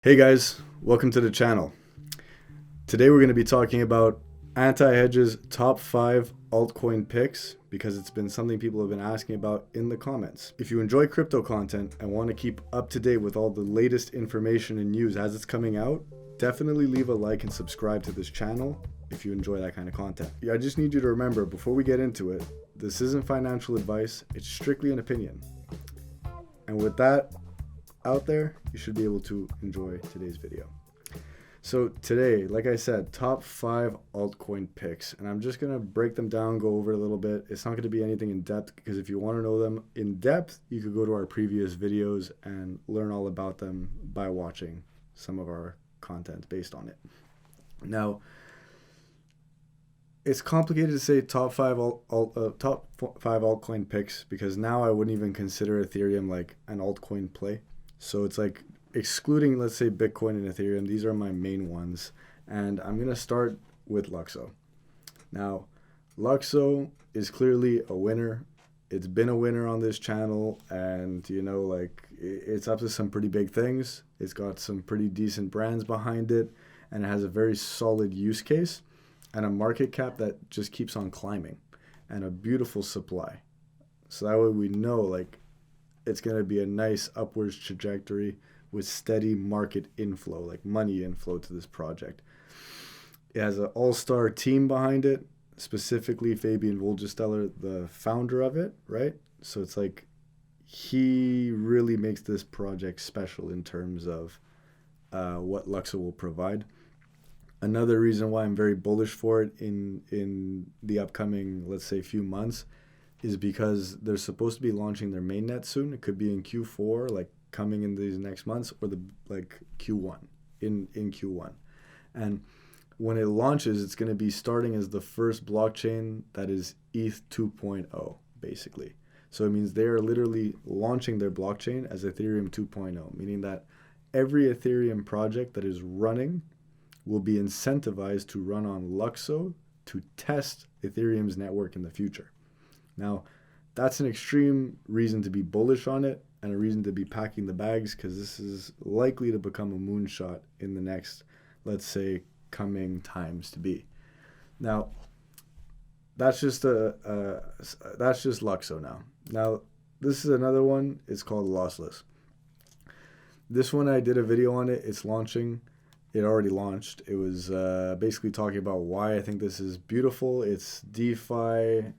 Hey guys, welcome to the channel. Today we're going to be talking about Anti Hedge's top 5 altcoin picks because it's been something people have been asking about in the comments. If you enjoy crypto content and want to keep up to date with all the latest information and news as it's coming out, definitely leave a like and subscribe to this channel if you enjoy that kind of content. I just need you to remember before we get into it, this isn't financial advice, it's strictly an opinion. And with that out there, you should be able to enjoy today's video. So today, like I said, top 5 altcoin picks, and I'm just going to break them down, go over it a little bit. It's not going to be anything in depth because if you want to know them in depth, you could go to our previous videos and learn all about them by watching some of our content based on it. Now, it's complicated to say top 5 altcoin picks because now I wouldn't even consider Ethereum like an altcoin play. So it's like excluding, let's say, Bitcoin and Ethereum. These are my main ones. And I'm going to start with Luxo. Now, Luxo is clearly a winner. It's been a winner on this channel. And, it's up to some pretty big things. It's got some pretty decent brands behind it. And it has a very solid use case and a market cap that just keeps on climbing and a beautiful supply. So that way we know, it's going to be a nice upwards trajectory with steady market inflow, like money inflow to this project. It has an all-star team behind it, specifically Fabian Wohlgesteller, the founder of it, right? So it's like he really makes this project special in terms of what Luxo will provide. Another reason why I'm very bullish for it in the upcoming, let's say, few months is because they're supposed to be launching their mainnet soon. It could be in Q4, coming in these next months, or Q1, in Q1. And when it launches, it's going to be starting as the first blockchain that is ETH 2.0, basically. So it means they are literally launching their blockchain as Ethereum 2.0, meaning that every Ethereum project that is running will be incentivized to run on Luxo to test Ethereum's network in the future. Now, that's an extreme reason to be bullish on it and a reason to be packing the bags because this is likely to become a moonshot in the next, let's say, coming times to be. Now, that's just Luxo now. Now, this is another one. It's called Lossless. This one, I did a video on it. It's launching. It already launched. It was basically talking about why I think this is beautiful. It's DeFi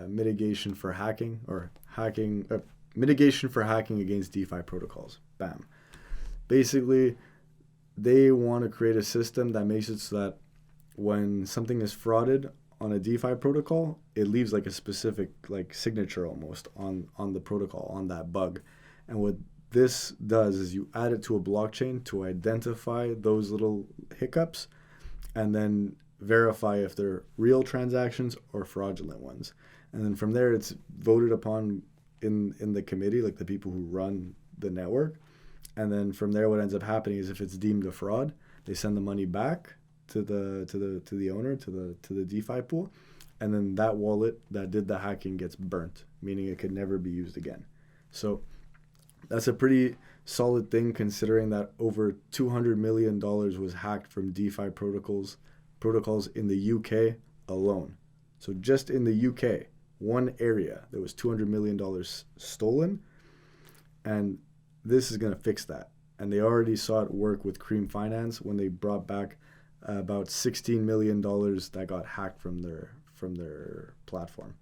mitigation for hacking mitigation for hacking against DeFi protocols. Bam. Basically, they want to create a system that makes it so that when something is frauded on a DeFi protocol, it leaves a specific signature almost on the protocol, on that bug. And what this does is you add it to a blockchain to identify those little hiccups and then verify if they're real transactions or fraudulent ones. And then from there, it's voted upon in the committee, the people who run the network. And then from there, what ends up happening is if it's deemed a fraud, they send the money back to the owner, to the DeFi pool. And then that wallet that did the hacking gets burnt, meaning it could never be used again. So that's a pretty solid thing considering that over $200 million was hacked from DeFi protocols in the UK alone. So just in the UK, one area, there was $200 million stolen, and this is going to fix that. And they already saw it work with Cream Finance when they brought back about $16 million that got hacked from their platform.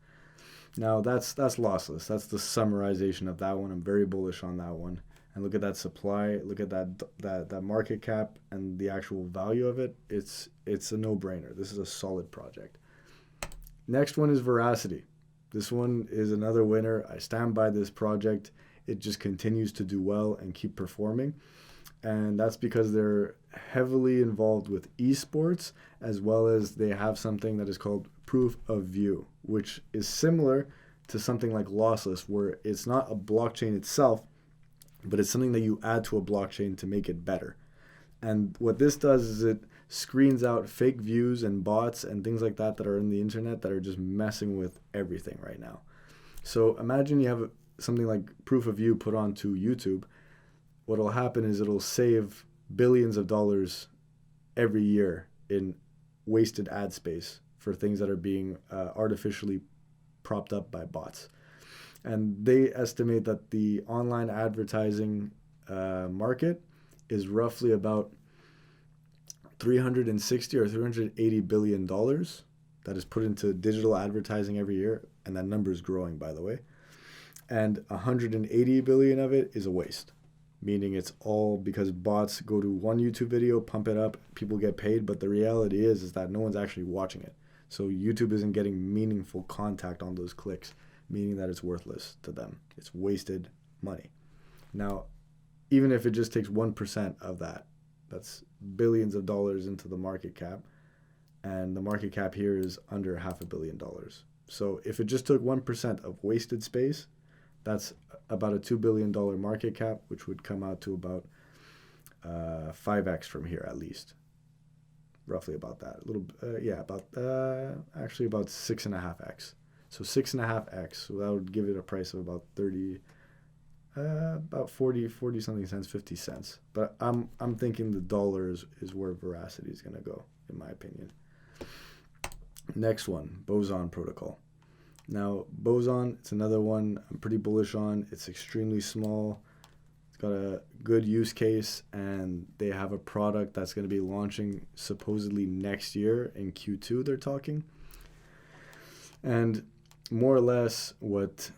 Now that's Lossless. That's the summarization of that one. I'm very bullish on that one. And look at that supply, look at that market cap and the actual value of it. It's a no-brainer. This is a solid project. Next one is Verasity. This one is another winner. I stand by this project. It just continues to do well and keep performing. And that's because they're heavily involved with esports, as well as they have something that is called proof of view, which is similar to something like Lossless, where it's not a blockchain itself, but it's something that you add to a blockchain to make it better. And what this does is it screens out fake views and bots and things like that are in the internet that are just messing with everything right now. So imagine you have something like proof of view put onto YouTube. What'll happen is it'll save billions of dollars every year in wasted ad space for things that are being artificially propped up by bots. And they estimate that the online advertising market is roughly about $360 or $380 billion that is put into digital advertising every year, and that number is growing, by the way. And 180 billion of it is a waste, meaning it's all because bots go to one YouTube video, pump it up, people get paid, but the reality is that no one's actually watching it. So YouTube isn't getting meaningful contact on those clicks, meaning that it's worthless to them. It's wasted money. Now, even if it just takes 1% of that, that's billions of dollars into the market cap, and the market cap here is under $500 million. So if it just took 1% of wasted space, that's about a $2 billion market cap, which would come out to about 5x from here at least. Roughly about that. A little, actually about 6.5x. So 6.5x, so that would give it a price of about 40 something cents, 50 cents. But I'm thinking the dollar is where Verasity is going to go, in my opinion. Next one, Boson Protocol. Now, Boson, it's another one I'm pretty bullish on. It's extremely small. It's got a good use case, and they have a product that's going to be launching supposedly next year in Q2, they're talking. And more or less what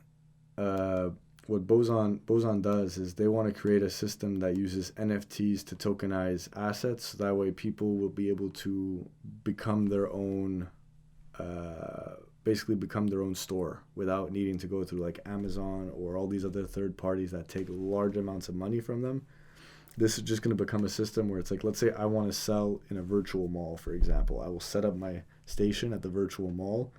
Boson does is they want to create a system that uses NFTs to tokenize assets. So that way people will be able to become their own basically become their own store without needing to go through like Amazon or all these other third parties that take large amounts of money from them. This is just going to become a system where it's like, let's say I want to sell in a virtual mall, for example. I will set up my station at the virtual mall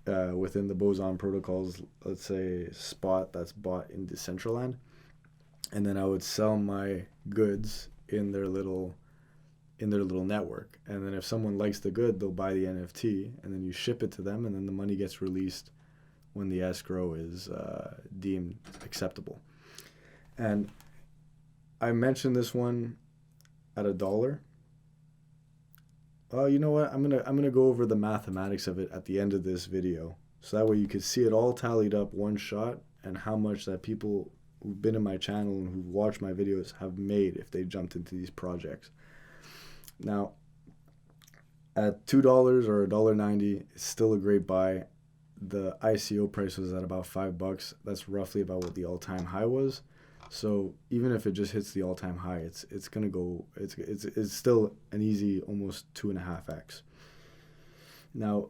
within the Boson Protocol's, let's say, spot that's bought in Decentraland. And then I would sell my goods in their little network, and then if someone likes the good, they'll buy the NFT, and then you ship it to them, and then the money gets released when the escrow is deemed acceptable. And I mentioned this one at $1. You know what? I'm gonna go over the mathematics of it at the end of this video, so that way you can see it all tallied up one shot, and how much that people who've been in my channel and who've watched my videos have made if they jumped into these projects. Now, at $2 or $1.90, it's still a great buy. The ICO price was at about $5. That's roughly about what the all-time high was. So even if it just hits the all-time high, it's gonna go. It's still an easy almost 2.5x. Now,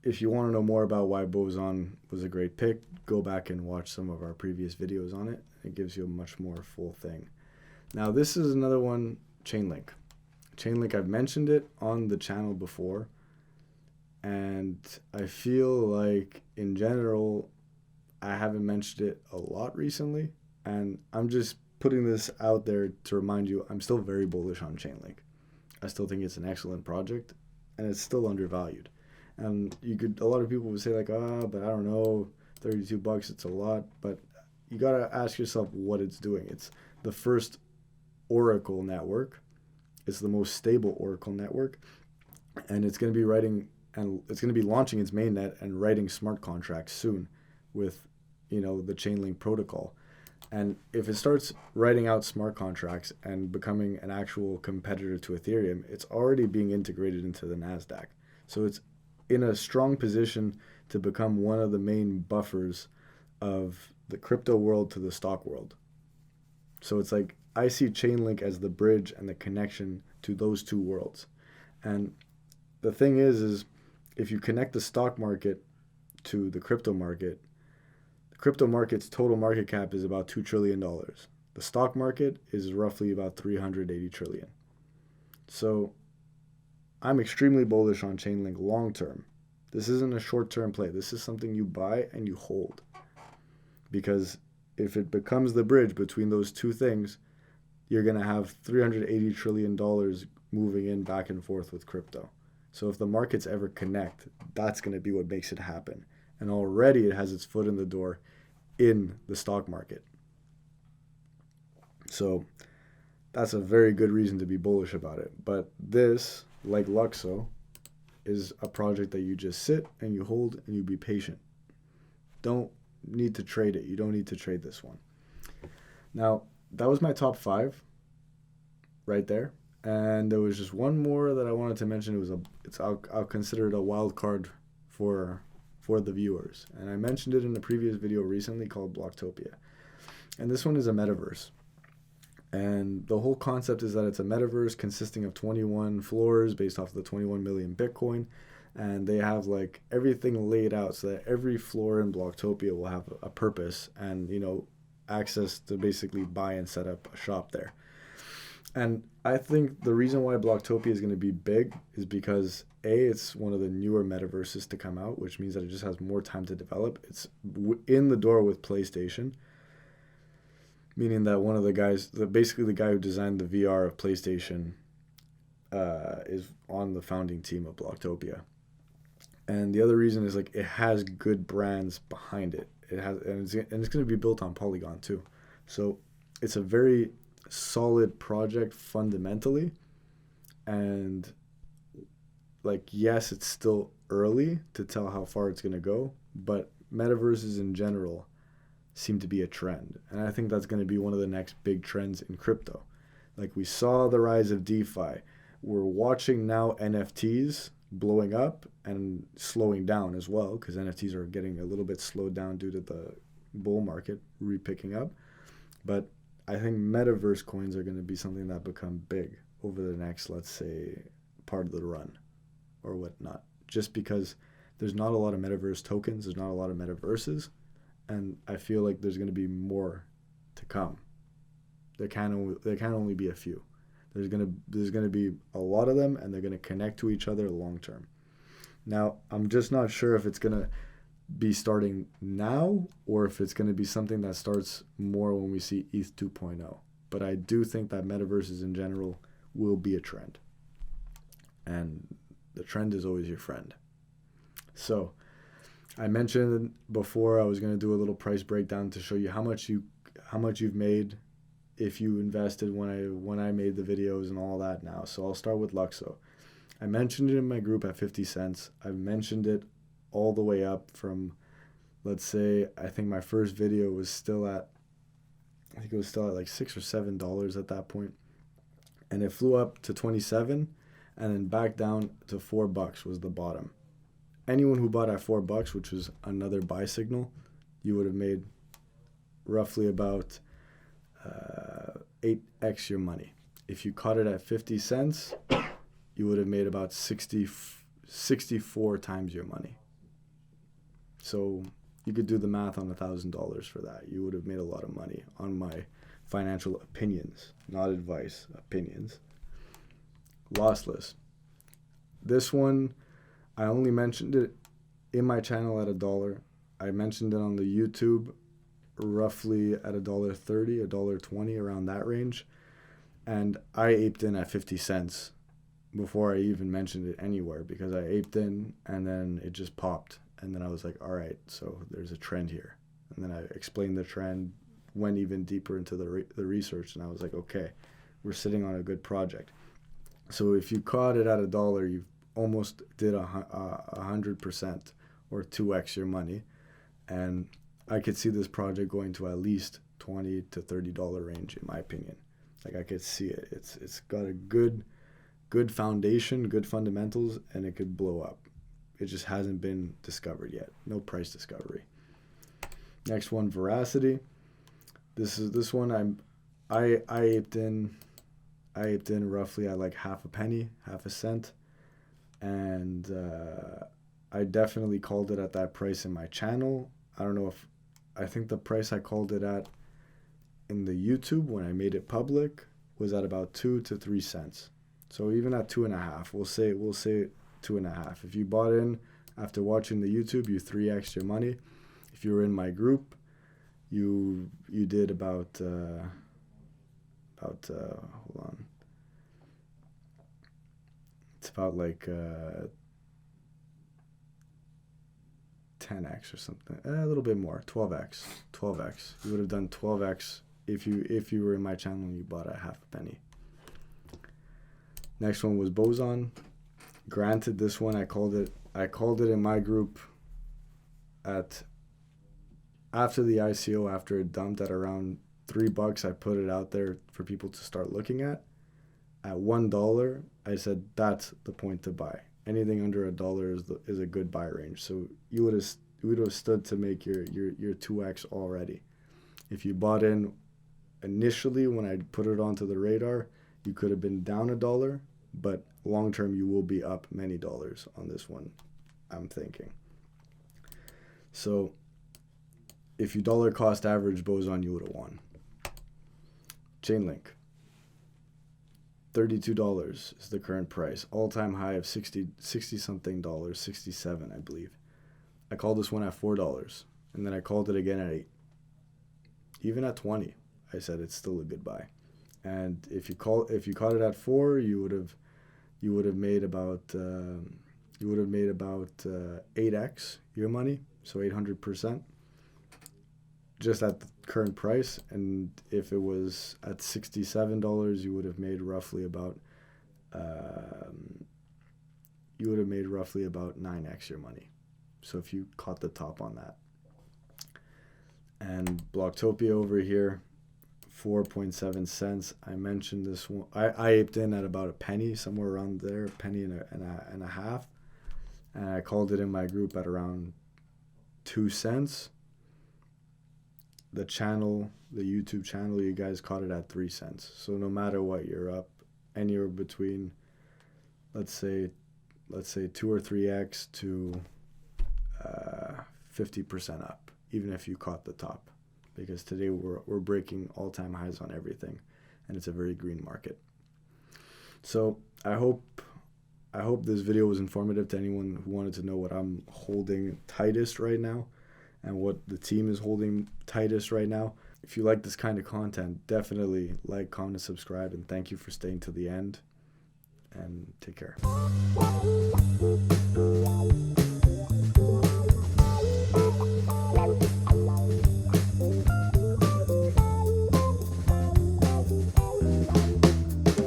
if you want to know more about why Boson was a great pick, go back and watch some of our previous videos on it. It gives you a much more full thing. Now, this is another one, Chainlink. Chainlink, I've mentioned it on the channel before, and I feel like in general I haven't mentioned it a lot recently, and I'm just putting this out there to remind you I'm still very bullish on Chainlink. I still think it's an excellent project, and it's still undervalued. And a lot of people would say like, but I don't know, $32, it's a lot, but you gotta ask yourself what it's doing. It's the first Oracle network. It's the most stable Oracle network, and it's going to be launching its mainnet and writing smart contracts soon with, the Chainlink protocol. And if it starts writing out smart contracts and becoming an actual competitor to Ethereum, it's already being integrated into the NASDAQ. So it's in a strong position to become one of the main buffers of the crypto world to the stock world. So it's like, I see Chainlink as the bridge and the connection to those two worlds. And the thing is if you connect the stock market to the crypto market's total market cap is about $2 trillion. The stock market is roughly about 380 trillion. So I'm extremely bullish on Chainlink long term. This isn't a short-term play. This is something you buy and you hold. Because if it becomes the bridge between those two things, you're going to have $380 trillion moving in back and forth with crypto. So if the markets ever connect, that's going to be what makes it happen. And already it has its foot in the door in the stock market. So that's a very good reason to be bullish about it. But this, like Luxo, is a project that you just sit and you hold and you be patient. Don't need to trade it. You don't need to trade this one. Now, that was my top 5 right there. And there was just one more that I wanted to mention. I'll consider it a wild card for the viewers. And I mentioned it in a previous video recently called Blocktopia. And this one is a metaverse. And the whole concept is that it's a metaverse consisting of 21 floors based off of the 21 million Bitcoin. And they have like everything laid out so that every floor in Blocktopia will have a purpose and, access to basically buy and set up a shop there. And I think the reason why Blocktopia is going to be big is because it's one of the newer metaverses to come out, which means that it just has more time to develop. It's in the door with PlayStation, meaning that one of the guys, basically the guy who designed the VR of PlayStation, is on the founding team of Blocktopia. And the other reason is like it has good brands behind it. It's going to be built on Polygon too. So it's a very solid project fundamentally. And like, yes, it's still early to tell how far it's going to go, but metaverses in general seem to be a trend. And I think that's going to be one of the next big trends in crypto. Like we saw the rise of DeFi. We're watching now NFTs blowing up and slowing down as well, because NFTs are getting a little bit slowed down due to the bull market re-picking up. But I think metaverse coins are going to be something that become big over the next, let's say, part of the run or whatnot. Just because there's not a lot of metaverse tokens, there's not a lot of metaverses, and I feel like there's going to be more to come. There can only be a few. There's gonna be a lot of them, and they're gonna connect to each other long term. Now, I'm just not sure if it's gonna be starting now or if it's gonna be something that starts more when we see ETH 2.0. But I do think that metaverses in general will be a trend, and the trend is always your friend. So, I mentioned before I was gonna do a little price breakdown to show you how much you've made if you invested when I made the videos and all that now. So I'll start with Luxo. I mentioned it in my group at 50 cents. I've mentioned it all the way up from, let's say, I think my first video was still at like $6 or $7 at that point. And it flew up to 27 and then back down to $4 was the bottom. Anyone who bought at $4, which was another buy signal, you would have made roughly about 8x your money. If you caught it at 50 cents, you would have made about 64 times your money. So you could do the math on $1,000 for that. You would have made a lot of money on my financial opinions, not advice, opinions. Lossless. This one, I only mentioned it in my channel at $1. I mentioned it on the YouTube roughly at $1.30, $1.20, around that range. And I aped in at 50 cents before I even mentioned it anywhere, because I aped in and then it just popped. And then I was like, all right, so there's a trend here. And then I explained the trend, went even deeper into the research, and I was like, okay, we're sitting on a good project. So if you caught it at $1, you almost did 100% or 2x your money. And I could see this project going to at least $20 to $30 range, in my opinion. Like, I could see it. It's got a good foundation, good fundamentals, and it could blow up. It just hasn't been discovered yet. No price discovery. Next one, Verasity. This one I aped in roughly at like half a penny, half a cent, and I definitely called it at that price in my channel. I think the price I called it at in the YouTube when I made it public was at about 2 to 3 cents. So even at 2.5, we'll say 2.5. If you bought in after watching the YouTube, you 3x your money. If you were in my group, you did about hold on. It's about like 10x or something. A little bit more. 12x. You would have done 12x if you were in my channel and you bought at half a penny. Next one was Boson. Granted, this one I called it in my group after the ICO, after it dumped at around $3. I put it out there for people to start looking at. At $1, I said that's the point to buy. Anything under $1 is a good buy range. So you would have stood to make your 2x already. If you bought in initially when I put it onto the radar, you could have been down $1, but long term you will be up many dollars on this one, I'm thinking. So if you dollar cost average Boson, you would have won. Chainlink, $32 is the current price. All-time high of 60 something dollars, 67 I believe. I called this one at $4, and then I called it again at $8. Even at 20, I said it's still a good buy. And if you caught it at $4, you would have made about 8x your money, so 800%, just at the current price. And if it was at $67, you would have made roughly about 9x your money. So if you caught the top on that. And Blocktopia over here, 4.7 cents. I mentioned this one. I aped in at about a penny, somewhere around there, a penny and a half. And I called it in my group at around 2 cents. The channel, the YouTube channel, you guys caught it at 3 cents. So no matter what, you're up anywhere between, let's say 2 or 3x to 50% up, even if you caught the top. Because today we're breaking all-time highs on everything, and it's a very green market. So I hope this video was informative to anyone who wanted to know what I'm holding tightest right now and what the team is holding tightest right now. If you like this kind of content, definitely like, comment, subscribe, and thank you for staying to the end, and take care.